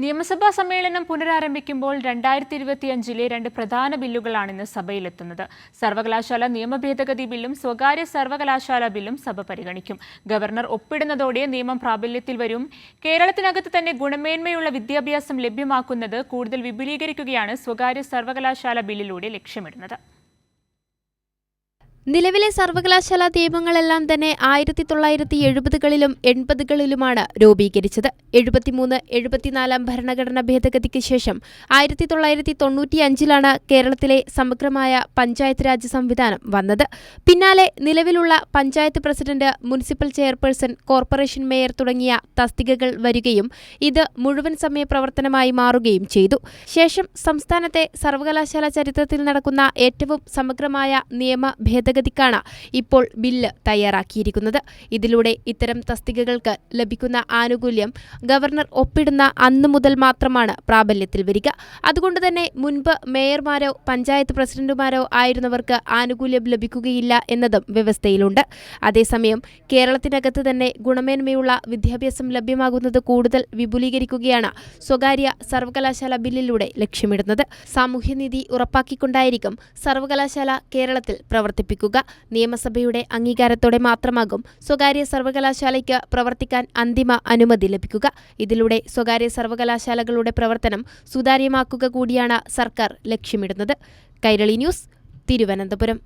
നിയമസഭാ സമ്മേളനം പുനരാരംഭിക്കുമ്പോൾ 2025-ലെ 2 പ്രധാന ബില്ലുകളാണ് ഇന്ന് സഭയിലെത്തുന്നത്. സർവകലാശാല നിയമഭേദഗതി ബില്ലും സ്വകാര്യ സർവകലാശാല ബില്ലും സഭ പരിഗണിക്കും. ഗവർണർ ഒപ്പിടുന്നതോടെ നിയമം പ്രാബല്യത്തിൽ വരും. കേരളത്തിനകത്ത് തന്നെ ഗുണമേന്മയുള്ള വിദ്യാഭ്യാസം ലഭ്യമാക്കുന്നത് കൂടുതൽ വിപുലീകരിക്കുകയാണ് സ്വകാര്യ സർവകലാശാല ബില്ലിലൂടെ ലക്ഷ്യമിടുന്നത്. നിലവിലെ സർവകലാശാലാ നിയമങ്ങളെല്ലാം തന്നെ 1970കളിലും 80കളിലുമാണ് രൂപീകരിച്ചത്. 73-74 ഭരണഘടനാ ഭേദഗതിക്ക് ശേഷം 1995-ലാണ് കേരളത്തിലെ സമഗ്രമായ പഞ്ചായത്ത് രാജ് സംവിധാനം വന്നത്. പിന്നാലെ നിലവിലുള്ള panchayat president, municipal chairperson, corporation mayor തുടങ്ങിയ തസ്തികകൾ വരികയും ഇത് മുഴുവൻ സമയ പ്രവർത്തനമായി മാറുകയും ചെയ്തു. ശേഷം സംസ്ഥാനത്തെ സർവകലാശാല ചരിത്രത്തിൽ നടക്കുന്ന ഏറ്റവും സമഗ്രമായ നിയമ ഭേദഗതിക്കാണ് ഇപ്പോൾ ബില്ല് തയ്യാറാക്കിയിരിക്കുന്നത്. ഇതിലൂടെ ഇത്തരം തസ്തികകൾക്ക് ലഭിക്കുന്ന ആനുകൂല്യം ഗവർണർ ഒപ്പിടുന്ന അന്നു മുതൽ മാത്രമാണ് പ്രാബല്യത്തിൽ വരിക. അതുകൊണ്ട് തന്നെ മുൻപ് മേയർമാരോ പഞ്ചായത്ത് പ്രസിഡന്റുമാരോ ആയിരുന്നവർക്ക് ആനുകൂല്യം ലഭിക്കുകയില്ല എന്നതും വ്യവസ്ഥയിലുണ്ട്. അതേസമയം കേരളത്തിനകത്ത് തന്നെ ഗുണമേന്മയുള്ള വിദ്യാഭ്യാസം ലഭ്യമാകുന്നത് കൂടുതൽ വിപുലീകരിക്കുകയാണ് സ്വകാര്യ സർവകലാശാല ബില്ലിലൂടെ ലക്ഷ്യമിടുന്നത്. സാമൂഹ്യനീതി ഉറപ്പാക്കിക്കൊണ്ടായിരിക്കും സർവകലാശാല കേരളത്തിൽ പ്രവർത്തിപ്പിക്കുക. നിയമസഭയുടെ അംഗീകാരത്തോടെ മാത്രമാകും സ്വകാര്യ സർവകലാശാലയ്ക്ക് പ്രവർത്തിക്കാൻ അന്തിമ അനുമതി ലഭിക്കുക. ഇതിലൂടെ സ്വകാര്യ സർവകലാശാലകളുടെ പ്രവർത്തനം സുതാര്യമാക്കുക കൂടിയാണ് സർക്കാർ ലക്ഷ്യമിടുന്നത്. കൈരളി ന്യൂസ്, തിരുവനന്തപുരം.